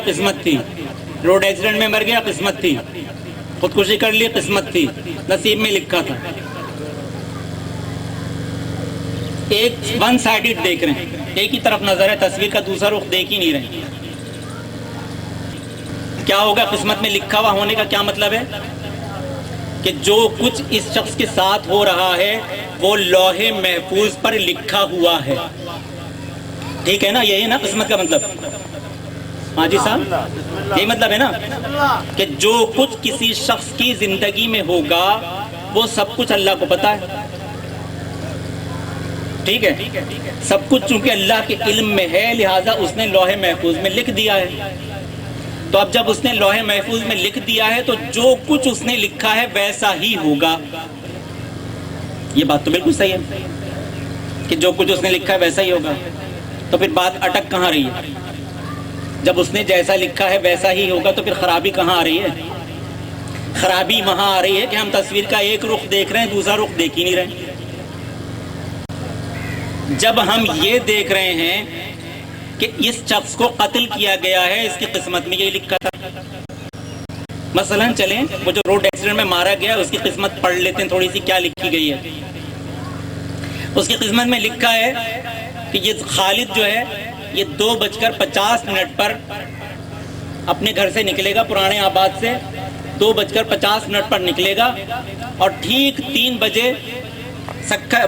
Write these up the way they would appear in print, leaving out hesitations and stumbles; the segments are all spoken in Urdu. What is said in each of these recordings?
قسمت تھی، روڈ ایکسیڈنٹ میں مر گیا قسمت تھی، خودکشی کر لی قسمت تھی، نصیب میں لکھا تھا. ایک ون سائیڈڈ دیکھ رہے ہیں، ایک ہی طرف نظر ہے، تصویر کا دوسرا رخ دیکھ ہی نہیں رہے. کیا ہوگا قسمت میں لکھا ہوا ہونے کا کیا مطلب ہے؟ کہ جو کچھ اس شخص کے ساتھ ہو رہا ہے وہ لوح محفوظ پر لکھا ہوا ہے. ٹھیک ہے نا؟ یہی ہے نا قسمت کا مطلب. ہاں جی صاحب، یہی مطلب ہے نا کہ جو کچھ کسی شخص کی زندگی میں ہوگا وہ سب کچھ اللہ کو پتا ہے. ٹھیک ہے، سب کچھ چونکہ اللہ کے علم میں ہے لہٰذا اس نے لوح محفوظ میں لکھ دیا ہے. تو اب جب اس نے لوح محفوظ میں لکھ دیا ہے تو جو کچھ اس نے لکھا ہے ویسا ہی ہوگا. یہ بات تو بالکل صحیح ہے کہ جو کچھ اس نے لکھا ہے ویسا ہی ہوگا. تو پھر بات اٹک کہاں رہی ہے؟ جب اس نے جیسا لکھا ہے ویسا ہی ہوگا تو پھر خرابی کہاں آ رہی ہے؟ خرابی وہاں آ رہی ہے کہ ہم تصویر کا ایک رخ دیکھ رہے ہیں، دوسرا رخ دیکھ ہی نہیں رہے. جب ہم یہ دیکھ رہے ہیں کہ اس شخص کو قتل کیا گیا ہے، اس کی قسمت میں یہ لکھا تھا. مثلا چلیں وہ جو روڈ ایکسیڈنٹ میں مارا گیا اس کی قسمت پڑھ لیتے ہیں تھوڑی سی، کیا لکھی گئی ہے. اس کی قسمت میں لکھا ہے کہ یہ خالد جو ہے یہ 2:50 پر اپنے گھر سے نکلے گا، پرانے آباد سے 2:50 پر نکلے گا اور ٹھیک 3 بجے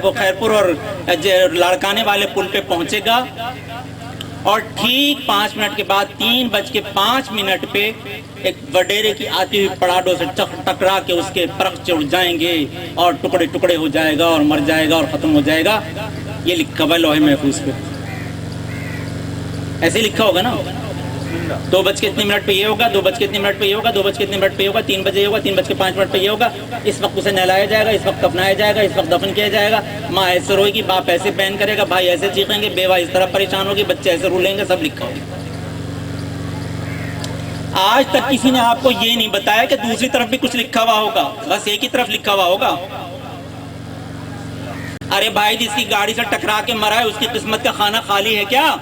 وہ خیرپور اور لاڑکانے والے پل پہ پہنچے گا اور ٹھیک 5 منٹ کے بعد 3:05 پہ ایک وڈیرے کی آتی ہوئی پڑاڈوں سے ٹکرا کے اس کے پرخ چڑھ جائیں گے اور ٹکڑے ٹکڑے ہو جائے گا اور مر جائے گا اور ختم ہو جائے گا. یہ لکھا ہوا ہے لوح محفوظ پہ. ایسے لکھا ہوگا نا، 2:00 پہ یہ ہوگا، 2:00 پہ یہ ہوگا، 2:00 پہ یہ ہوگا، 3 بجے یہ ہوگا، 3:05 پہ یہ ہوگا. اس وقت اسے نہلایا جائے گا، اس وقت دفنایا جائے گا، اس وقت دفن کیا جائے گا. ماں ایسے روئے گی، باپ ایسے بین کرے گا، بھائی ایسے چیخیں گے، بیوہ اس طرح پریشان ہوگی، بچے ایسے رولیں گے. سب لکھا ہوگا. آج تک کسی نے آپ کو یہ نہیں بتایا کہ دوسری طرف بھی کچھ لکھا ہوا ہوگا، بس ایک ہی طرف لکھا ہوا ہوگا. ارے بھائی جس کی گاڑی سے ٹکرا کے مرا ہے اس کی قسمت کا خانہ خالی ہے کیا؟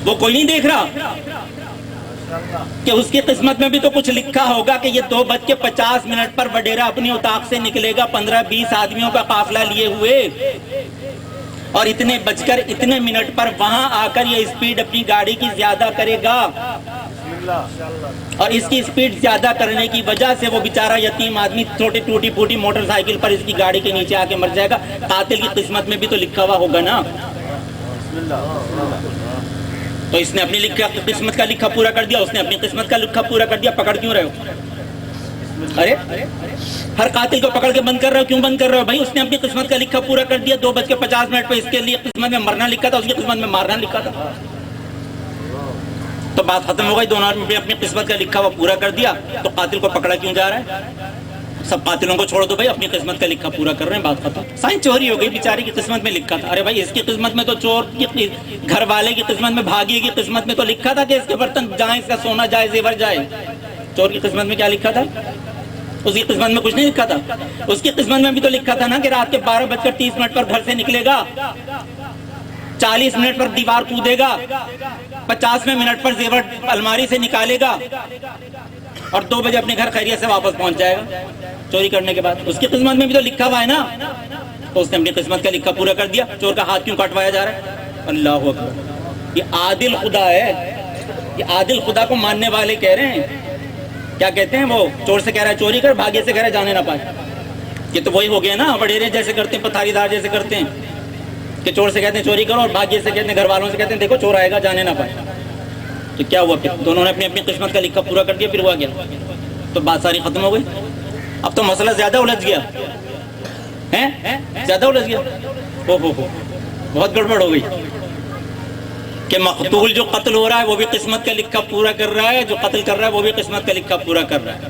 وہ کوئی نہیں دیکھ رہا کہ اس کی قسمت میں بھی تو کچھ لکھا ہوگا کہ یہ 2:50 پر وڈیرا اپنی اتاق سے نکلے گا 15-20 آدمیوں کا قافلہ لیے ہوئے اور اتنے منٹ پر وہاں آ کر یہ اسپیڈ اپنی گاڑی کی زیادہ کرے گا اور اس کی اسپیڈ زیادہ کرنے کی وجہ سے وہ بیچارہ یتیم آدمی چھوٹی ٹوٹی پھوٹی موٹر سائیکل پر اس کی گاڑی کے نیچے آ کے مر جائے گا. قاتل کی قسمت میں بھی تو لکھا ہوا ہوگا نا. تو اس نے اپنی قسمت کا لکھا پورا کر دیا، اس نے اپنی قسمت کا لکھا پورا کر دیا. پکڑ کیوں رہے ہو؟ ارے ہر قاتل کو پکڑ کے بند کر رہے ہو، کیوں بند کر رہے ہو بھائی؟ اس نے اپنی قسمت کا لکھا پورا کر دیا. 2:50 پہ اس کے لیے قسمت میں مرنا لکھا تھا، اس کی قسمت میں مارنا لکھا تھا. تو بات ختم ہو گئی. دونوں آدمی نے اپنی قسمت کا لکھا ہوا پورا کر دیا تو قاتل کو پکڑا کیوں جا رہا ہے؟ سب قاتلوں کو چھوڑ دو بھائی، اپنی قسمت کا لکھا پورا کر رہے ہیں، بات ختم. سائن چوری ہو گئی، بیچاری کی قسمت میں لکھا تھا. ارے بھائی اس کی قسمت میں تو چور کی گھر والے کی قسمت میں، بھاگی کی قسمت میں تو لکھا تھا کہ اس کے برتن جائیں، اس کا سونا جائے، زیور جائے. چور کی قسمت میں کیا لکھا تھا؟ اس کی قسمت میں کچھ نہیں لکھا تھا. اس کی قسمت میں بھی تو لکھا تھا نا کہ رات کے 12:30 پر گھر سے نکلے گا، 40 منٹ پر دیوار کودے گا، 50ویں منٹ پر زیور الماری سے نکالے گا اور 2 بجے اپنے گھر خیریت سے واپس پہنچ جائے گا چوری کرنے کے بعد. اس کی قسمت میں بھی تو لکھا ہوا ہے نا. تو اس نے اپنی قسمت کا لکھا پورا کر دیا. چور کا ہاتھ کیوں کاٹوایا جا رہا ہے؟ اللہ اکبر. یہ عادل خدا ہے، یہ عادل خدا کو ماننے والے کہہ رہے ہیں. کیا کہتے ہیں وہ؟ چور سے کہہ رہا ہے چوری کر، بھاگے سے کہہ رہا ہے جانے نہ پائے. یہ تو وہی ہو گیا نا، وڈیرے جیسے کرتے ہیں، پتھاری دار جیسے کرتے ہیں کہ چور سے کہتے ہیں چوری کرو اور بھاگے سے کہتے ہیں، گھر والوں سے کہتے ہیں دیکھو چور آئے گا جانے نہ پائے. تو کیا ہوا پھر؟ دونوں نے اپنی اپنی قسمت کا لکھا پورا کر دیا، پھر ہوا گیا تو بات ساری ختم ہو گئی. اب تو مسئلہ زیادہ الجھ گیا ہے، زیادہ الجھ گیا. ہو بہت گڑبڑ ہو گئی کہ مقتول جو قتل ہو رہا ہے وہ بھی قسمت کا لکھا پورا کر رہا ہے، جو قتل کر رہا ہے وہ بھی قسمت کا لکھا پورا کر رہا ہے.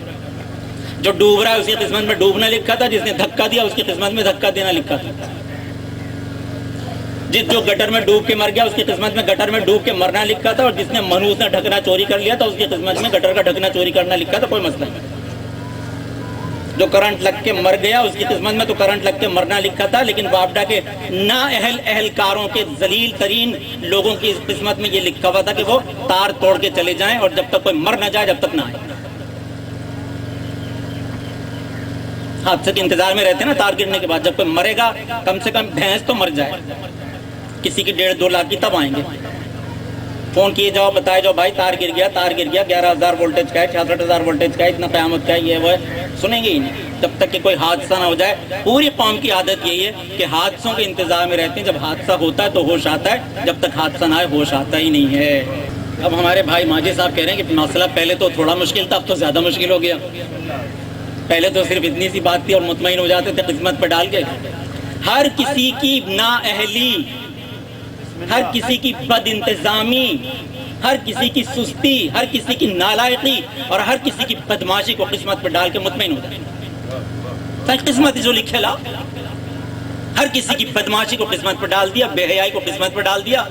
جو ڈوب رہا ہے اس کی قسمت میں ڈوبنا لکھا تھا، جس نے دھکا دیا اس کی قسمت میں دھکا دینا لکھا تھا. جو گٹر میں ڈوب کے مر گیا اس کی قسمت میں گٹر میں ڈوب کے مرنا لکھا تھا، اور جس نے منوس نے ڈھکنا چوری کر لیا تھا اس کی قسمت میں گٹر کا ڈھکنا چوری کرنا لکھا تھا. کوئی مسئلہ نہیں. جو کرنٹ لگ کے مر گیا اس کی قسمت میں تو کرنٹ لگ کے مرنا لکھا تھا، لیکن وابڈا کے نااہل اہلکاروں کے ذلیل ترین لوگوں کی قسمت میں یہ لکھا ہوا تھا کہ وہ تار توڑ کے چلے جائیں اور جب تک کوئی مر نہ جائے جب تک نہ آئے. حادثے کے انتظار میں رہتے ہیں نا، تار گرنے کے بعد جب کوئی مرے گا کم سے کم بھینس تو مر جائے، کسی کی 1.5-2 لاکھ کی تب آئیں گے. فون کیے جاؤ، بتائے جاؤ بھائی تار گر گیا 11,000 وولٹیج کا ہے، 66,000 وولٹیج کا ہے، اتنا قیامت کا ہے، یہ وہ ہے، سنیں گے ہی نہیں جب تک کہ کوئی حادثہ نہ ہو جائے. پوری قوم کی عادت یہی ہے کہ حادثوں کے انتظار میں رہتے ہیں، جب حادثہ ہوتا ہے تو ہوش آتا ہے، جب تک حادثہ نہ آئے ہوش آتا ہی نہیں ہے. اب ہمارے بھائی ماجد صاحب کہہ رہے ہیں کہ مسئلہ پہلے تو تھوڑا مشکل تھا، اب تو زیادہ مشکل ہو گیا. پہلے تو صرف اتنی سی بات تھی اور مطمئن ہو جاتے تھے قسمت پہ ڈال کے. ہر کسی کی نااہلی، ہر کسی کی بد انتظامی، ہر کسی کی سستی، ہر کسی کی نالائقی اور ہر کسی کی بدماشی کو قسمت پہ ڈال کے مطمئن ہو جائے. قسمت جو لکھے لا، ہر کسی کی بدماشی کو قسمت پہ ڈال دیا، بے حیائی کو قسمت پہ ڈال دیا،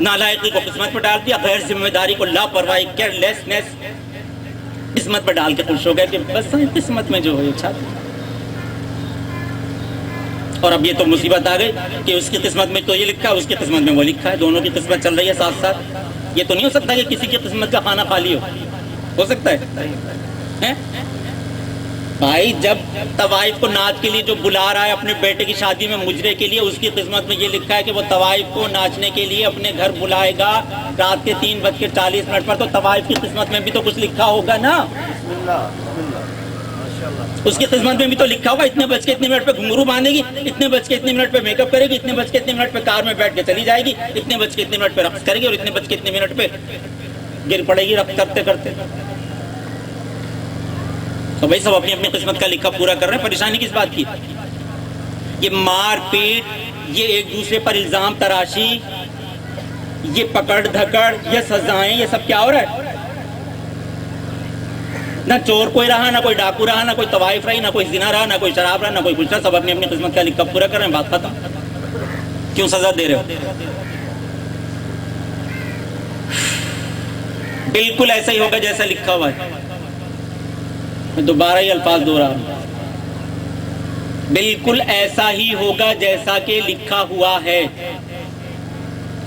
نالائقی کو قسمت پہ ڈال دیا، غیر ذمہ داری کو، لاپرواہی، کیئر لیسنس قسمت پہ ڈال کے خوش ہو گئے کہ بس قسمت میں جو ہے اچھا. اور اب یہ تو مصیبت آ گئی کہ اس کی قسمت میں تو یہ لکھا ہے، اس کی قسمت میں وہ لکھا ہے، دونوں کی قسمت چل رہی ہے ساتھ ساتھ. یہ تو نہیں ہو سکتا کہ کسی کی قسمت کا کھانا خالی ہو سکتا ہے بھائی. جب طوائف کو ناچ کے لیے جو بلا رہا ہے اپنے بیٹے کی شادی میں مجرے کے لیے، اس کی قسمت میں یہ لکھا ہے کہ وہ طوائف کو ناچنے کے لیے اپنے گھر بلائے گا رات کے 3:40 پر. تو طوائف کی قسمت میں بھی تو کچھ لکھا ہوگا نا. اس کی قسمت میں بھی تو لکھا ہوگا اتنے بج کے اتنے منٹ پہ گھنگرو باندھے گی، اتنے بج کے اتنے منٹ پہ میک اپ کرے گی، اتنے بج کے اتنے منٹ پہ کار میں بیٹھ کے چلی جائے گی، اتنے بج کے اتنے منٹ پہ رقص کرے گی اور اتنے بج کے اتنے منٹ پہ گر پڑے گی رقص کرتے کرتے. تو بھائی سب اپنی اپنی قسمت کا لکھا پورا کر رہے ہیں. پریشانی کس بات کی؟ یہ مار پیٹ، یہ ایک دوسرے پر الزام تراشی، یہ پکڑ دھکڑ، یہ سزائیں، یہ سب کیا ہو رہا ہے؟ نہ چور کوئی رہا، نہ کوئی ڈاکو رہا، نہ کوئی طوائف رہی، نہ کوئی زنا رہا، نہ کوئی شراب رہا، نہ کوئی کچھ رہا. سب اپنی اپنی قسمت کا لکھا پورا کر رہے ہیں. بات ختم. کیوں سزا دے رہے ہو؟ بالکل ایسا ہی ہوگا جیسا لکھا ہوا ہے. میں دوبارہ یہ الفاظ دو رہا ہوں، بالکل ایسا ہی ہوگا جیسا کہ لکھا ہوا ہے.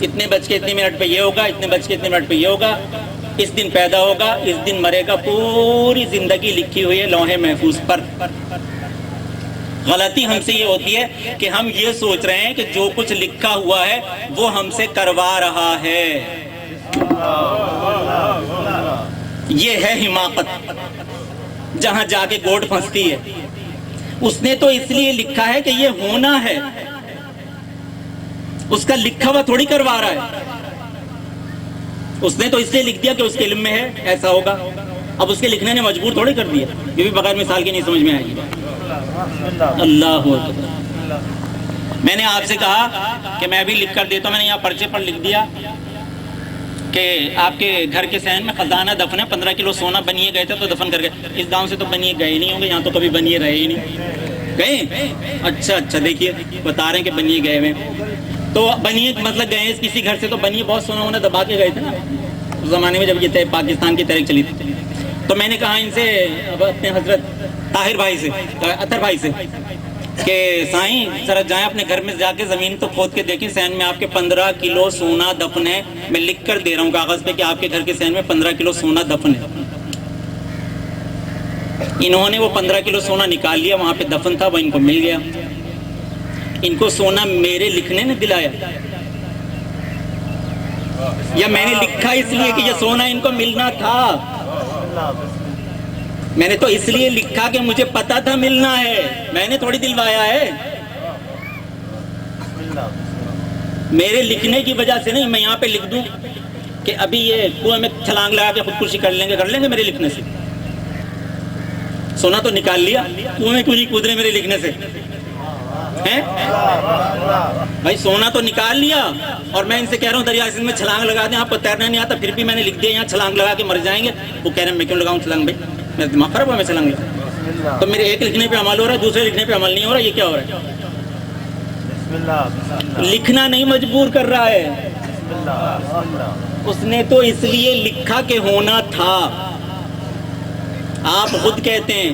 اتنے بج کے اتنے منٹ پہ یہ ہوگا، اتنے بج کے اتنے منٹ پہ یہ ہوگا، اس دن پیدا ہوگا، اس دن مرے گا. پوری زندگی لکھی ہوئی ہے لوح محفوظ پر. غلطی ہم سے یہ ہوتی ہے کہ ہم یہ سوچ رہے ہیں کہ جو کچھ لکھا ہوا ہے وہ ہم سے کروا رہا ہے. یہ ہے حماقت، جہاں جا کے گوٹ پھنستی ہے. اس نے تو اس لیے لکھا ہے کہ یہ ہونا ہے، اس کا لکھا ہوا تھوڑی کروا رہا ہے. اس نے تو اس لیے لکھ دیا کہ اس کے علم میں ہے ایسا ہوگا. اب اس کے لکھنے نے مجبور تھوڑی کر دیا. یہ بھی بغیر مثال کے نہیں سمجھ میں آئے گی. اللہ اکبر. میں نے آپ سے کہا کہ میں بھی لکھ کر دیتا ہوں. میں نے یہاں پرچے پر لکھ دیا کہ آپ کے گھر کے صحن میں خزانہ دفن ہے. 15 کلو سونا بنیے گئے تھے تو دفن کر گئے. اس گاؤں سے تو بنیے گئے نہیں ہوں گے، یہاں تو کبھی بنیے رہے ہی نہیں. گئے؟ اچھا دیکھیے بتا رہے ہیں کہ بنیے گئے ہوئے. تو بنیے مطلب گئے کسی گھر سے، تو بنیے بہت سونا ہونا دبا کے گئے تھے نا اس زمانے میں جب یہ پاکستان کی تحریک چلی تھی. تو میں نے کہا ان سے، اپنے حضرت طاہر بھائی سے، اطہر بھائی سے، کہ سائیں ذرا جائیں اپنے گھر میں جا کے زمین تو کھود کے دیکھیں صحن میں آپ کے 15 کلو سونا دفن ہے. میں لکھ کر دے رہا ہوں کاغذ پہ کہ آپ کے گھر کے صحن میں 15 کلو سونا دفن ہے. انہوں نے وہ 15 کلو سونا نکال لیا، وہاں پہ دفن تھا، وہ ان کو مل گیا. ان کو سونا میرے لکھنے نے دلایا یا میں نے لکھا اس لیے کہ یہ سونا ان کو ملنا تھا؟ میں نے تو اس لیے لکھا کہ مجھے پتا تھا ملنا ہے، میں نے تھوڑی دلوایا ہے. میرے لکھنے کی وجہ سے نہیں. میں یہاں پہ لکھ دوں کہ ابھی یہ کنویں میں چھلانگ لگا کے خودکشی کر لیں گے میرے لکھنے سے. سونا تو نکال لیا، کنویں کیوں نہیں کود رہے میرے لکھنے سے؟ بھائی سونا تو نکال لیا اور میں ان سے کہہ رہا ہوں دریا سندھ میں چھلانگ لگا دیں. آپ کو تیرنا نہیں آتا پھر بھی میں نے لکھ دیا یہاں چھلانگ لگا کے مر جائیں گے. وہ کہہ رہے ہیں میں کیوں لگاؤں چھلانگ؟ بھائی میرا دماغ خراب ہوا میں چھلانگ لگاؤں؟ تو میرے ایک لکھنے پہ عمل ہو رہا ہے، دوسرے لکھنے پہ عمل نہیں ہو رہا. یہ کیا ہو رہا ہے؟ لکھنا نہیں مجبور کر رہا ہے، اس نے تو اس لیے لکھا کہ ہونا تھا. آپ خود کہتے ہیں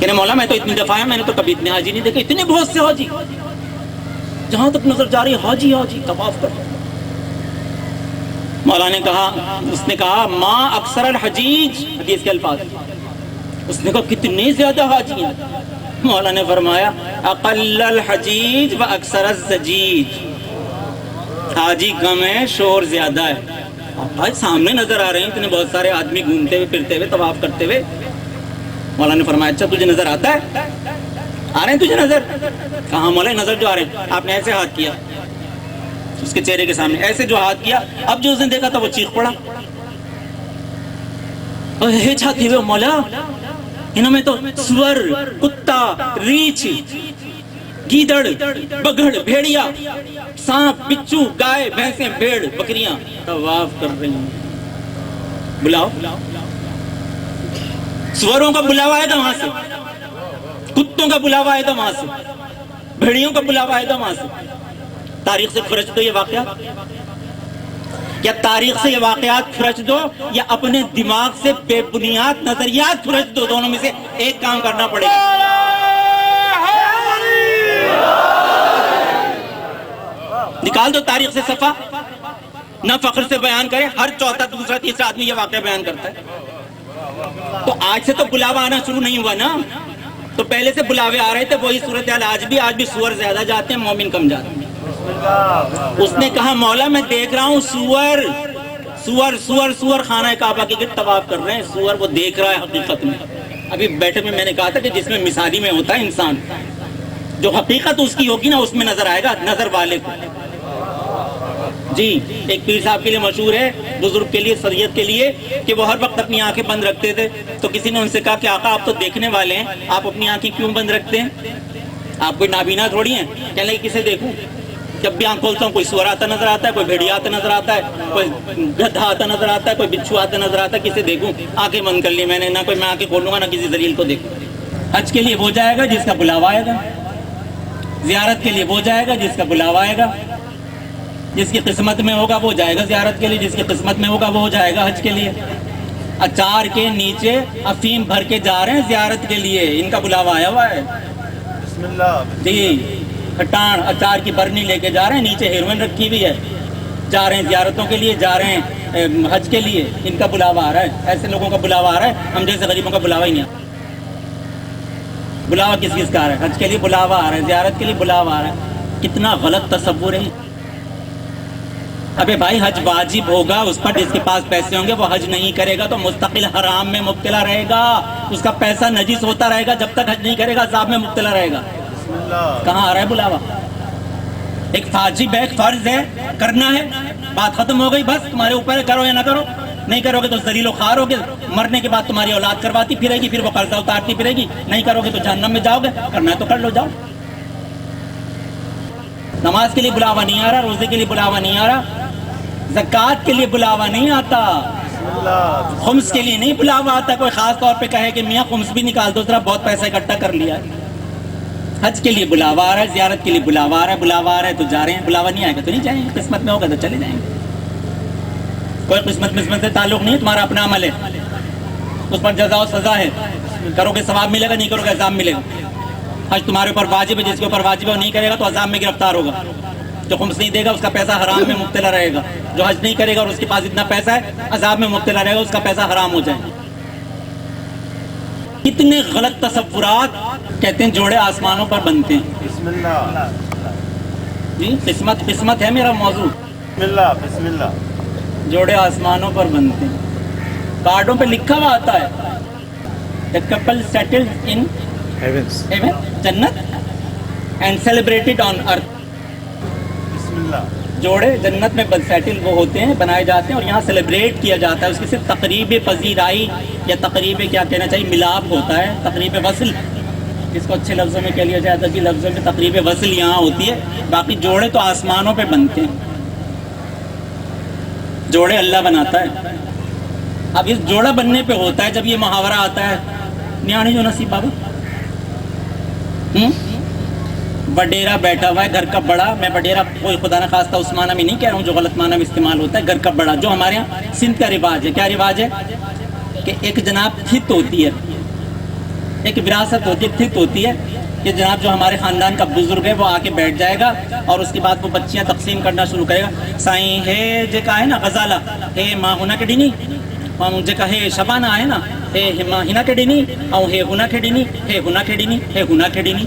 کہ مولا میں تو اتنی دفعہ آیا، میں نے تو کبھی اتنے حاجی نہیں دیکھے، اتنے بہت سے حاجی، جہاں تک نظر جا رہی حاجی حاجی طواف کر۔ مولا نے کہا، اس نے کہا ما اکثر الحجیج، حدیث کے الفاظ، اس نے کہا کتنے زیادہ حاجی ہیں؟ مولا نے فرمایا اقل الحجیج و اکثر الزجیج، حاجی کم ہے، شور زیادہ ہے۔ بھائی سامنے نظر آ رہے ہیں اتنے بہت سارے آدمی گھومتے ہوئے پھرتے ہوئے طواف کرتے ہوئے۔ مولا نے فرمایا اچھا تجھے نظر آتا ہے؟ آ رہے ہیں تجھے نظر؟ کہاں مولا نظر جو آ رہے ہیں۔ آپ نے ایسے ہاتھ کیا اس کے چہرے کے سامنے، ایسے جو ہاتھ کیا، اب جو اس نے دیکھا تھا وہ چیخ پڑا ہچاتے ہوئے، مولا انہوں میں تو سور، کتا، ریچھ، گیدڑ، بگھڑ، بھیڑیا، سانپ، بچھو، گائے، بھینسیں، بھیڑ، بکریاں طواف کر رہی ہیں۔ بلاؤ، سوروں کا بلاوا آئے گا وہاں سے، کتوں کا بلاوا آئے گا وہاں سے، بھیڑیوں کا بلاوا آئے گا وہاں سے۔ تاریخ سے کھرچ دو یہ واقعات، یا تاریخ سے یہ واقعات کھرچ دو، یا اپنے دماغ سے بے بنیاد نظریات کھرچ دو، دونوں میں سے ایک کام کرنا پڑے گا۔ نکال دو تاریخ سے صفحہ، نہ فخر سے بیان کرے، ہر چوتھا دوسرا تیسرا آدمی یہ واقعہ بیان کرتا ہے۔ تو آج سے تو بلاوا آنا شروع نہیں ہوا نا، تو پہلے سے بلاوے آ رہے تھے، وہی صورتحال آج بھی سور زیادہ جاتے ہیں، مومن کم جاتے ہیں۔ اس نے کہا مولا میں دیکھ رہا ہوں سور خانہ کعبہ کے گرد طواف کر رہے ہیں، سور وہ دیکھ رہا ہے حقیقت میں۔ ابھی بیٹھے میں نے کہا تھا کہ جس میں مثالی میں ہوتا ہے انسان، جو حقیقت اس کی ہوگی نا اس میں نظر آئے گا نظر والے کو۔ جی ایک پیر صاحب کے لیے مشہور ہے، بزرگ کے لیے، شریعت کے لیے، کہ وہ ہر وقت اپنی آنکھیں بند رکھتے تھے۔ تو کسی نے ان سے کہا کہ آقا آپ تو دیکھنے والے ہیں، آپ اپنی آنکھیں کیوں بند رکھتے ہیں؟ آپ کوئی نابینا تھوڑی ہیں؟ کہنے لگے کسے دیکھوں؟ جب بھی آنکھ کھولتا ہوں کوئی سور آتا نظر آتا ہے، کوئی بھیڑیا آتا نظر آتا ہے، کوئی گدھا آتا نظر آتا ہے، کوئی بچھو آتا نظر آتا ہے، کسے دیکھوں؟ آنکھیں بند کر لی میں نے، نہ کوئی میں آنکھیں کھولوں گا نہ کسی ذلیل کو دیکھوں۔ حج کے لیے وہ جائے گا جس کا بلاوا آئے گا، زیارت کے لیے وہ جائے گا جس کا بلاوا آئے گا، جس کی قسمت میں ہوگا وہ جائے گا زیارت کے لیے، جس کی قسمت میں ہوگا وہ جائے گا حج کے لیے۔ اچار کے نیچے افیم بھر کے جا رہے ہیں زیارت کے لیے، ان کا بلاوا آیا ہوا ہے۔ بسم اللہ جی، کھٹان اچار کی برنی لے کے جا رہے ہیں، نیچے ہیروئن رکھی ہوئی ہے، جا رہے ہیں زیارتوں کے لیے، جا رہے ہیں حج کے لیے، ان کا بلاوا آ رہا ہے۔ ایسے لوگوں کا بلاوا آ رہا ہے، ہم جیسے غریبوں کا بلاوا ہی نہیں آتا۔ بلاوا کس چیز کا آ رہا ہے؟ حج کے لیے بلاوا آ رہا ہے، زیارت کے لیے بلاوا آ رہا ہے۔ کتنا غلط تصور ہے۔ ابے بھائی حج واجب ہوگا اس پر، جس کے پاس پیسے ہوں گے وہ حج نہیں کرے گا تو مستقل حرام میں مبتلا رہے گا، اس کا پیسہ نجس ہوتا رہے گا، جب تک حج نہیں کرے گا عذاب میں مبتلا رہے گا۔ کہاں آ رہا ہے بلاوا؟ ایک واجب ہے، ایک فرض ہے، کرنا ہے، بات ختم ہو گئی، بس تمہارے اوپر ہے، کرو یا نہ کرو۔ نہیں کرو گے تو ذلیل و خوار ہوگے، مرنے کے بعد تمہاری اولاد کرواتی پھرے گی، پھر وہ قرضہ اتارتی پھرے گی، نہیں کرو گے تو جہنم میں جاؤ گے، کرنا ہے تو کر لو، جاؤ۔ نماز کے لیے بلاوا نہیں آ رہا، روزے کے لیے بلاوا نہیں آ رہا، زکوٰۃ کے لیے بلاوا نہیں آتا، خمس کے لیے نہیں بلاوا آتا۔ کوئی خاص طور پہ کہے کہ میاں خمس بھی نکال دو ذرا، بہت پیسہ اکٹھا کر لیا ہے۔ حج کے لیے بلاوا آ رہا ہے، زیارت کے لیے بلاوا آ رہا ہے، بلاوا آ رہا ہے تو جا رہے ہیں، بلاوا نہیں آئے گا تو نہیں جائیں گے، قسمت میں ہوگا تو چلے جائیں گے۔ کوئی قسمت سے تعلق نہیں ہے، تمہارا اپنا عمل ہے، اس پر جزا و سزا ہے، کرو گے ثواب ملے گا، نہیں کرو گے عذاب ملے گا۔ حج تمہارے اوپر واجب ہے، جس کے اوپر واجب ہے وہ نہیں کرے گا تو عذاب میں گرفتار ہوگا۔ جو خمس نہیں دے گا اس کا پیسہ حرام میں مبتلا رہے گا، جو حج نہیں کرے گا اور اس کے پاس اتنا پیسہ ہے عذاب میں مبتلا رہے گا، اس کا پیسہ حرام ہو جائے گا۔ کتنے غلط تصورات، کہتے ہیں جوڑے آسمانوں پر بنتے ہیں۔ بسم اللہ جی، قسمت ہے میرا موضوع، بسم اللہ بسم اللہ۔ جوڑے آسمانوں پر بنتے ہیں، کارڈوں پہ لکھا ہوا آتا ہے the couple settled in heaven، جنت and celebrated on earth۔ جوڑے جنت میں سیٹل وہ ہوتے ہیں، بنائے جاتے ہیں اور یہاں سیلیبریٹ کیا جاتا ہے، اس کی صرف تقریب پذیرائی یا تقریب کیا کہنا چاہیے ملاپ ہوتا ہے، تقریب وصل، جس کو اچھے لفظوں میں کہہ لیا جائے، ادبی لفظوں میں تقریب وصل یہاں ہوتی ہے۔ باقی جوڑے تو آسمانوں پہ بنتے ہیں، جوڑے اللہ بناتا ہے۔ اب اس جوڑا بننے پہ ہوتا ہے جب یہ محاورہ آتا ہے، نیاਣੀ جو نصیب بابا وڈیرا بیٹھا ہوا ہے، گھر کا بڑا، میں وڈیرا کوئی خدا نہ خواستہ اس معنی میں نہیں کہہ رہا ہوں جو غلط معنی میں استعمال ہوتا ہے، گھر کا بڑا، جو ہمارے یہاں سندھ کا رواج ہے۔ کیا رواج ہے؟ کہ ایک جناب تھت ہوتی ہے، ایک وراثت ہوتی ہے، تھت ہوتی ہے کہ جناب جو ہمارے خاندان کا بزرگ ہے وہ آ کے بیٹھ جائے گا اور اس کے بعد وہ بچیاں تقسیم کرنا شروع کرے گا. سائیں ہے جے کا ہے نا غزالہ ہے ماں ہونا کے ڈینی جے کا ہے شبانہ ہے نا ہے ماں ہنا کے ڈینی او ہے ہونا کے ڈینی ہے ہونا کے ڈینی ہے ہونا کے ڈینی.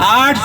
8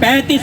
35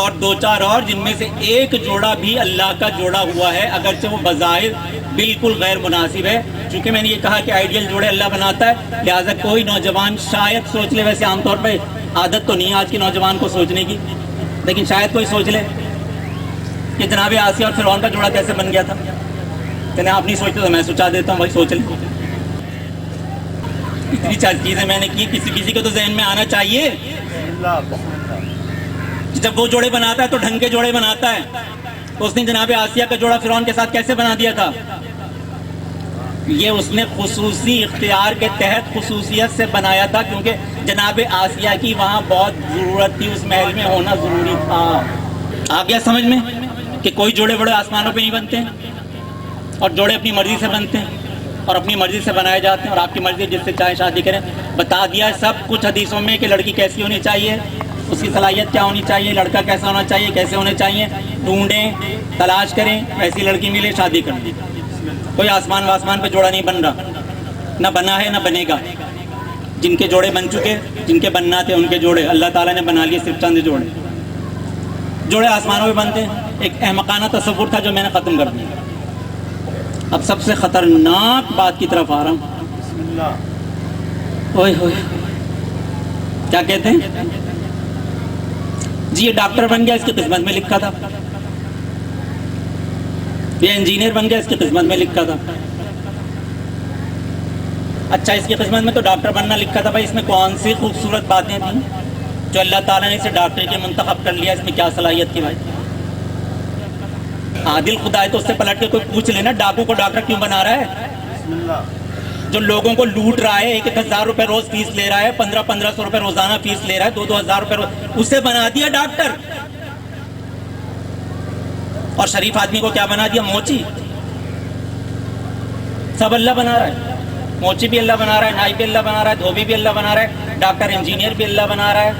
اور 2-4 اور جن میں سے ایک جوڑا بھی اللہ کا جوڑا ہوا ہے، اگرچہ وہ بظاہر بالکل غیر مناسب ہے. چونکہ میں نے یہ کہا کہ آئیڈیل جوڑے اللہ بناتا ہے، لہٰذا کوئی نوجوان شاید سوچ لے، ویسے عام طور پہ عادت تو نہیں ہے آج کے نوجوان کو سوچنے کی، لیکن شاید کوئی سوچ لے کہ جناب آسیہ اور فرعون کا جوڑا کیسے بن گیا تھا. چلیں آپ نہیں سوچتے تو میں سوچا دیتا ہوں، بھائی سوچ لیں. اتنی چیزیں میں نے کی، کسی کو تو ذہن میں آنا چاہیے. جب وہ جوڑے بناتا ہے تو ڈھنگ کے جوڑے بناتا ہے. تو اس نے جناب آسیہ کا جوڑا فرعون کے ساتھ کیسے بنا دیا تھا؟ یہ اس نے خصوصی اختیار کے تحت خصوصیت سے بنایا تھا، کیونکہ جناب آسیہ کی وہاں بہت ضرورت تھی، اس محل میں ہونا ضروری تھا. آ گیا سمجھ میں کہ کوئی جوڑے بڑے آسمانوں پہ نہیں بنتے ہیں، اور جوڑے اپنی مرضی سے بنتے ہیں اور اپنی مرضی سے بنائے جاتے ہیں، اور آپ کی مرضی جس سے چاہے شادی کریں. بتا دیا سب کچھ حدیثوں میں کہ لڑکی کیسی ہونی چاہیے، اس کی صلاحیت کیا ہونی چاہیے، لڑکا کیسا ہونا چاہیے، کیسے ہونے چاہیے. ڈھونڈیں، تلاش کریں، ویسی لڑکی ملے، شادی کر دیں. کوئی آسمان واسمان پہ جوڑا نہیں بن رہا، نہ بنا ہے نہ بنے گا. جن کے جوڑے بن چکے، جن کے بننا تھے ان کے جوڑے اللہ تعالیٰ نے بنا لیے، صرف چند جوڑے آسمانوں پہ بنتے ہیں. ایک احمقانہ تصور تھا جو میں نے ختم کر دیا. اب سب سے خطرناک بات کی طرف آ رہا ہوں. اوئے ہوئے، کیا کہتے ہیں جی؟ یہ ڈاکٹر بن گیا، اس کی قسمت میں لکھا تھا. یہ انجینئر بن گیا، اس کی قسمت میں لکھا تھا. اچھا، اس کی قسمت میں تو ڈاکٹر بننا لکھا تھا. بھائی اس میں کون سی خوبصورت باتیں تھیں جو اللہ تعالیٰ نے اسے ڈاکٹر کے منتخب کر لیا؟ اس میں کیا صلاحیت تھی بھائی؟ عادل خدا ہے تو اس سے پلٹ کے کوئی پوچھ لینا، ڈاکو کو ڈاکٹر کیوں بنا رہا ہے؟ جو لوگوں کو لوٹ رہا ہے، 1,000 روپے روز فیس لے رہا ہے، 1,500 روپے روزانہ فیس لے رہا ہے، 2,000 روپے اسے بنا دیا ڈاکٹر. اور شریف آدمی کو کیا بنا دیا؟ موچی. سب اللہ بنا رہا ہے. موچی بھی اللہ بنا رہا ہے، نائی بھی اللہ بنا رہا ہے، دھوبی بھی اللہ بنا رہا ہے، ڈاکٹر انجینئر بھی اللہ بنا رہا ہے،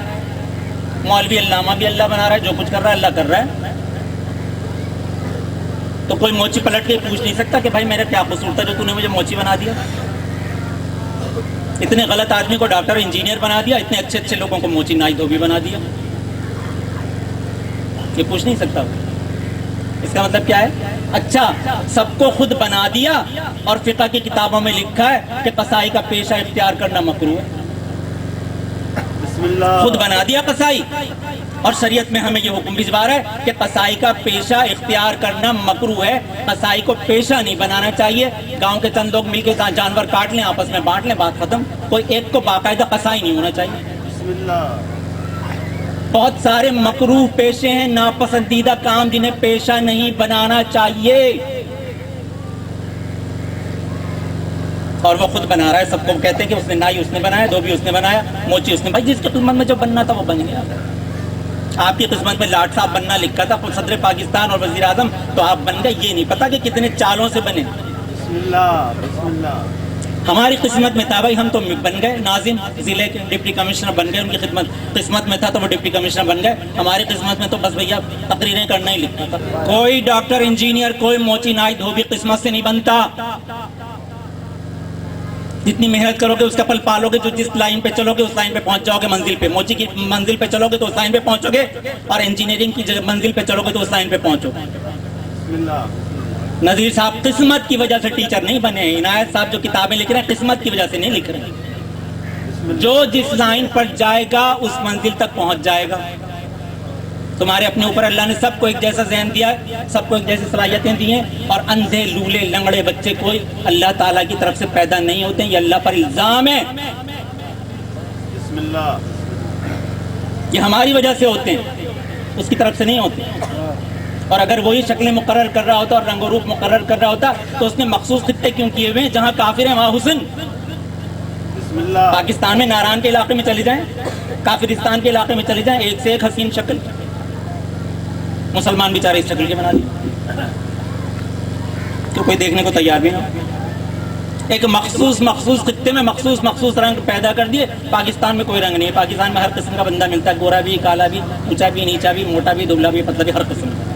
مولوی علامہ بھی اللہ بنا رہا ہے. جو کچھ کر رہا ہے اللہ کر رہا ہے. تو کوئی موچی پلٹ کے پوچھ نہیں سکتا کہ بھائی میرا کیا قصور تھا جو تو نے مجھے موچی بنا دیا؟ اتنے غلط آدمی کو ڈاکٹر انجینئر بنا دیا، اتنے اچھے اچھے لوگوں کو موچی نائی دھوبی بنا دیا. یہ پوچھ نہیں سکتا. اس کا مطلب کیا ہے؟ اچھا، سب کو خود بنا دیا، اور فقہ کی کتابوں میں لکھا ہے کہ قصائی کا پیشہ اختیار کرنا مکروہ ہے. خود بنا دیا قصائی، اور شریعت میں ہمیں یہ حکم بھجوا رہا ہے کہ قصائی کا پیشہ اختیار کرنا مکروہ ہے. قصائی کو پیشہ نہیں بنانا چاہیے. گاؤں کے چند لوگ مل کے جانور کاٹ لیں، آپس میں بانٹ لیں، بات ختم. کوئی ایک کو باقاعدہ قصائی نہیں ہونا چاہیے. بہت سارے مکروہ پیشے ہیں، ناپسندیدہ کام جنہیں پیشہ نہیں بنانا چاہیے، اور وہ خود بنا رہا ہے. سب کو کہتے ہیں کہ اس نے نائی اس نے بنایا، دھوبی اس نے بنایا، موچی اس نے. بھائی جس کی قسمت میں جو بننا تھا وہ بن گیا. آپ کی قسمت میں لاٹ صاحب بننا لکھا تھا، صدر پاکستان اور وزیر اعظم، تو آپ بن گئے. یہ نہیں پتا کہ کتنے چالوں سے بنے. بسم اللہ بسم اللہ. ہماری قسمت میں تھا بھائی، ہم تو بن گئے. ناظم ضلع کے ڈپٹی کمشنر بن گئے، ان کی قسمت میں تھا تو وہ ڈپٹی کمشنر بن گئے. ہماری قسمت میں تو بس بھیا تقریریں کرنا ہی لکھا تھا. کوئی ڈاکٹر انجینئر، کوئی موچی نائی دھوبی قسمت سے نہیں بنتا. جتنی محنت کرو گے اس کا پل پالو گے. جو جس لائن پہ چلو گے اس لائن پہ پہنچ جاؤ گے منزل پہ. موچی کی منزل پہ چلو گے تو اس لائن پہ پہنچو گے، اور انجینئرنگ کی منزل پہ چلو گے تو اس لائن پہ پہنچو گے. نذیر صاحب قسمت کی وجہ سے ٹیچر نہیں بنے ہیں. عنایت صاحب جو کتابیں لکھ رہے ہیں قسمت کی وجہ سے نہیں لکھ رہے ہیں. جو جس لائن پر جائے گا اس منزل تک پہنچ جائے گا. تمہارے اپنے اوپر اللہ نے سب کو ایک جیسا ذہن دیا ہے، سب کو ایک جیسی صلاحیتیں دی ہیں، اور اندھے لولے لنگڑے بچے کوئی اللہ تعالیٰ کی طرف سے پیدا نہیں ہوتے ہیں. یہ اللہ پر الزام ہے. بسم اللہ. یہ ہماری وجہ سے ہوتے ہیں، اس کی طرف سے نہیں ہوتے. اور اگر وہی شکلیں مقرر کر رہا ہوتا اور رنگ و روپ مقرر کر رہا ہوتا تو اس نے مخصوص خطے کیوں کیے ہوئے ہیں؟ جہاں کافر ہیں وہاں حسن. پاکستان میں ناران کے علاقے میں چلے جائیں، کافرستان کے علاقے میں چلے جائیں، ایک سے ایک حسین شکل. مسلمان بیچارے اس شکل کے بنا دی تو کوئی دیکھنے کو تیار بھی نہیں. ایک مخصوص خطے میں مخصوص رنگ پیدا کر دیے. پاکستان میں کوئی رنگ نہیں ہے. پاکستان میں ہر قسم کا بندہ ملتا ہے، گورا بھی، کالا بھی، اونچا بھی، نیچا بھی، موٹا بھی، دبلا بھی، پتلا بھی، ہر قسم کا.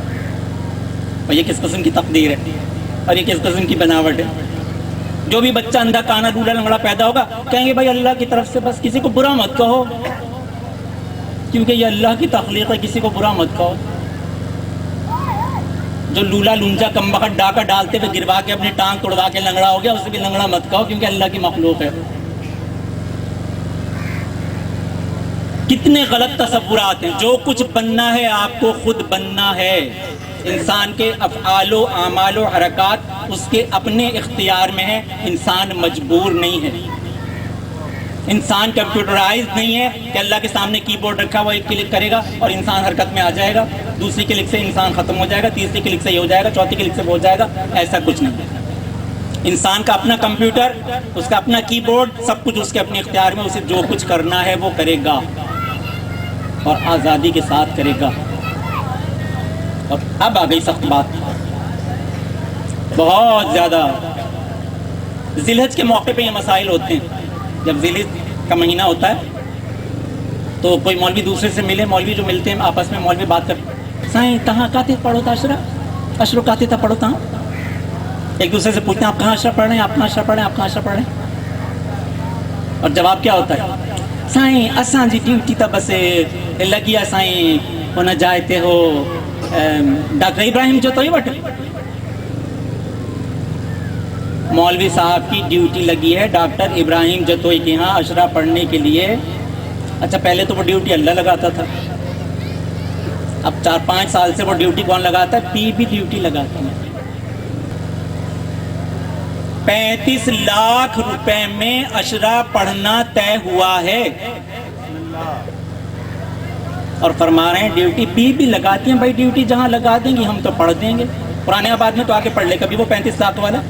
اور یہ کس قسم کی تقدیر ہے اور یہ کس قسم کی بناوٹ ہے؟ جو بھی بچہ اندھا کانا ڈولا لنگڑا پیدا ہوگا کہیں گے بھائی اللہ کی طرف سے. بس کسی کو برا مت کہو. کیونکہ یہ اللہ کی تخلیق ہے، کسی کو برا مت کہو۔ جو لولا لونجا کمبخت ڈاکہ ڈالتے ہوئے گروا کے اپنی ٹانگ توڑوا کے لنگڑا ہو گیا، اسے بھی لنگڑا مت کہو، کیونکہ اللہ کی مخلوق ہے۔ کتنے غلط تصورات ہیں۔ جو کچھ بننا ہے آپ کو خود بننا ہے۔ انسان کے افعال و اعمال و حرکات اس کے اپنے اختیار میں ہیں، انسان مجبور نہیں ہے۔ انسان کمپیوٹرائز نہیں ہے کہ اللہ کے سامنے کی بورڈ رکھا ہوا ایک کلک کرے گا اور انسان حرکت میں آ جائے گا، دوسری کلک سے انسان ختم ہو جائے گا، تیسری کلک سے یہ ہو جائے گا، چوتھی کلک سے وہ ہو جائے گا۔ ایسا کچھ نہیں ہے۔ انسان کا اپنا کمپیوٹر، اس کا اپنا کی بورڈ، سب کچھ اس کے اپنے اختیار میں، اسے جو کچھ کرنا ہے وہ کرے گا اور آزادی کے ساتھ کرے گا۔ اور اب آ گئی سخت بات، بہت زیادہ ذی الحج کے موقع پہ یہ مسائل ہوتے ہیں۔ جب ذی الحج کا مہینہ ہوتا ہے تو کوئی مولوی دوسرے سے ملے، مولوی جو ملتے ہیں آپس میں، مولوی بات کرتے، سائیں کہاں کاتے پڑھو تھا اشرا کاتے تھا پڑھو تھا، ایک دوسرے سے پوچھتے ہیں آپ کہاں اشرا پڑھ رہے ہیں، آپ کہاں اشرا پڑھ رہے ہیں، آپ کہاں اشرا پڑھ رہے ہیں، اور جواب کیا ہوتا ہے؟ سائیں اساں جی ڈیوٹی تا بس لگی ہے سائیں ہونا جائتے ہو ڈاکٹر ابراہیم جو تو ہی بٹ مولوی صاحب کی ڈیوٹی لگی ہے ڈاکٹر ابراہیم جتوئی کے ہاں اشرا پڑھنے کے لیے۔ اچھا پہلے تو وہ ڈیوٹی اللہ لگاتا تھا، اب 4-5 سال سے وہ ڈیوٹی کون لگاتا ہے؟ پی بھی ڈیوٹی لگاتی ہے۔ 35 لاکھ روپے میں اشرا پڑھنا طے ہوا ہے اور فرما رہے ہیں ڈیوٹی پی بھی لگاتی ہیں۔ بھائی ڈیوٹی جہاں لگا دیں گی ہم تو پڑھ دیں گے۔ پرانے آباد میں تو آ کے پڑھ لے کبھی وہ 35 لاکھ والا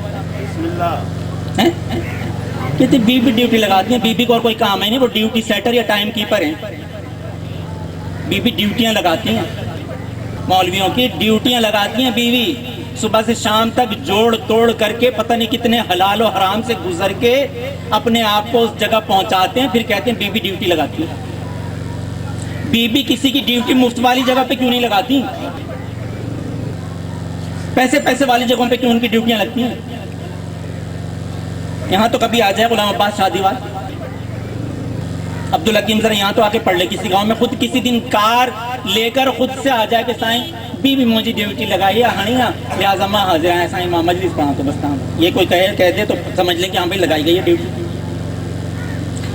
کہتے بی بھی ڈیوٹی لگاتی ہیں۔ بی بی کو اور کوئی کام ہے نہیں، وہ ڈیوٹی سیٹر یا ٹائم کیپر ہیں۔ بی بی ڈیوٹیاں لگاتی ہیں، مولویوں کی ڈیوٹیاں لگاتی ہیں بیوی، صبح سے شام تک جوڑ توڑ کر کے پتہ نہیں کتنے حلال و حرام سے گزر کے اپنے آپ کو اس جگہ پہنچاتے ہیں، پھر کہتے ہیں بی بی ڈیوٹی لگاتی ہے۔ بی بی کسی کی ڈیوٹی مفت والی جگہ پہ کیوں نہیں لگاتی؟ پیسے والی جگہوں پہ کیوں ان کی ڈیوٹیاں لگتی ہیں؟ یہاں تو کبھی آ جائے غلام عباس شادی وال، عبدالحکیم ذرا یہاں تو آ کے پڑھ لے کسی گاؤں میں، خود کسی دن کار لے کر خود سے آ جائے کہ سائیں بی بھی مجھے ڈیوٹی لگائی ہے ہنیا لہٰذا ماں حاضر ہیں سائیں ماں مجلس پڑھا تو بس کہاں، یہ کوئی کہہ دے تو سمجھ لیں کہ ہاں بھائی لگائی گئی ہے ڈیوٹی۔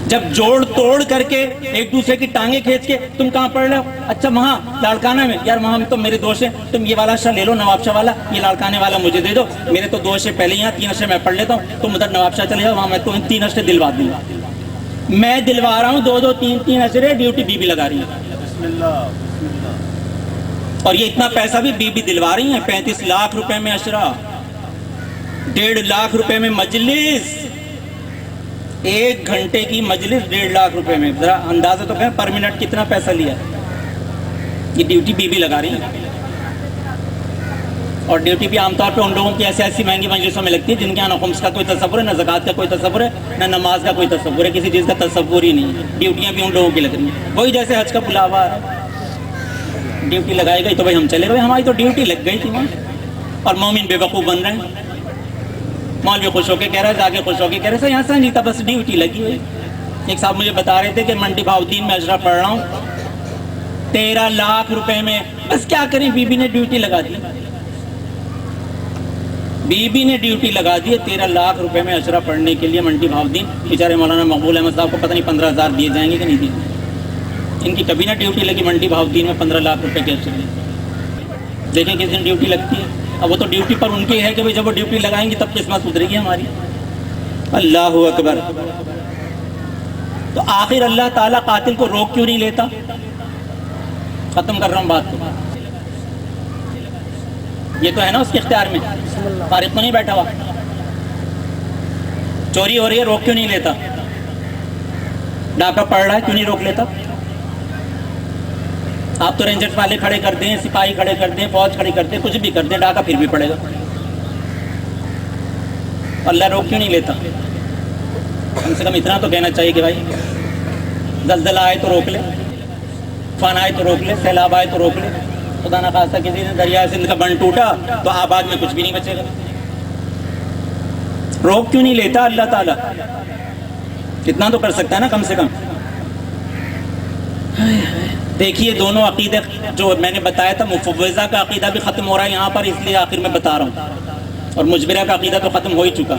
جب جوڑ توڑ کر کے ایک دوسرے کی ٹانگیں کھینچ کے تم کہاں پڑھ رہے ہو؟ اچھا وہاں لاڑکانہ میں، یار وہاں تو میرے دوست ہیں، تم یہ والا شاہ لے لو نواب شاہ والا، یہ لاڑکانے والا مجھے دے دو، میرے تو 2 اشرے پہلے یہاں 3 اشرے میں پڑھ لیتا ہوں، تم ادھر نواب شاہ چلے جاؤ، وہاں میں تو 3 اشرے دلوا دوں گا۔ میں دلوا رہا ہوں 2-2 3-3 اشرے، ڈیوٹی بی لگا رہی ہے، اور یہ اتنا پیسہ بھی بی دلوا رہی ہیں۔ 35 لاکھ روپے میں اشرا، 1.5 لاکھ روپے میں مجلس، 1 گھنٹے کی مجلس 1.5 لاکھ روپے میں، ذرا اندازہ تو کریں پر منٹ کتنا پیسہ لیا۔ یہ ڈیوٹی بی لگا رہی ہیں، اور ڈیوٹی بھی عام طور پہ ان لوگوں کی ایسی مہنگی مجلسوں میں لگتی ہے جن کے یہاں نہ خمس کا کوئی تصور ہے، نہ زکوٰۃ کا کوئی تصور ہے، نہ نماز کا کوئی تصور ہے، کسی چیز کا تصور ہی نہیں ہے۔ ڈیوٹیاں بھی ان لوگوں کی لگ رہی ہیں، وہی جیسے حج کا بلاوا ہے، ڈیوٹی لگائی گئی تو بھائی ہم چلے گئے، ہماری تو ڈیوٹی لگ گئی تھی وہاں، اور مومن بے وقوف بن رہے ہیں۔ مولوی خوش ہو کے کہہ رہا ہے، جاگے خوش ہو کے کہہ رہے ہیں یہاں سے نہیں تھا بس ڈیوٹی لگی ہوئی۔ ایک صاحب مجھے بتا رہے تھے کہ منڈی بہاؤدین میں اشرا پڑھ رہا ہوں، 13 لاکھ روپے میں، بس کیا کریں بی بی نے ڈیوٹی لگا دی، بی بی نے ڈیوٹی لگا دی ہے 13 لاکھ روپے میں اشرا پڑھنے کے لیے منڈی بہاؤدین۔ بیچارے مولانا مقبول احمد صاحب کو پتہ نہیں 15,000 دیے جائیں گے کہ نہیں دیے، ان کی کبھی نہ ڈیوٹی لگی منڈی بہاؤدین میں 15 لاکھ روپے کے اشرے، دیکھیں کس دن ڈیوٹی لگتی ہے۔ اب وہ تو ڈیوٹی پر ان کی ہے کہ جب وہ ڈیوٹی لگائیں گی تب قسمت سدھرے گی ہماری۔ اللہ اکبر۔ تو آخر اللہ تعالیٰ قاتل کو روک کیوں نہیں لیتا؟ ختم کر رہا ہوں بات کو، یہ تو ہے نا اس کے اختیار میں، فارغ تو نہیں بیٹھا ہوا۔ چوری ہو رہی ہے روک کیوں نہیں لیتا؟ ڈاکہ پڑ رہا ہے کیوں نہیں روک لیتا؟ آپ تو رینجرز والے کھڑے کر دیں، سپاہی کھڑے کر دیں، فوج کھڑی کر دیں، کچھ بھی کر دیں، ڈاکہ پھر بھی پڑے گا۔ اللہ روک کیوں نہیں لیتا؟ کم سے کم اتنا تو کہنا چاہیے کہ بھائی زلزلہ آئے تو روک لے، طوفان آئے تو روک لے، سیلاب آئے تو روک لے، خدا نہ خواستہ کسی نے دریائے سندھ کا بند ٹوٹا تو آباد میں کچھ بھی نہیں بچے گا۔ روک کیوں نہیں لیتا اللہ تعالیٰ؟ کتنا تو کر سکتا ہے نا کم سے کم۔ دیکھیے دونوں عقیدے جو میں نے بتایا تھا، مفوضہ کا عقیدہ بھی ختم ہو رہا ہے یہاں پر، اس لیے آخر میں بتا رہا ہوں، اور مجبرہ کا عقیدہ تو ختم ہو ہی چکا.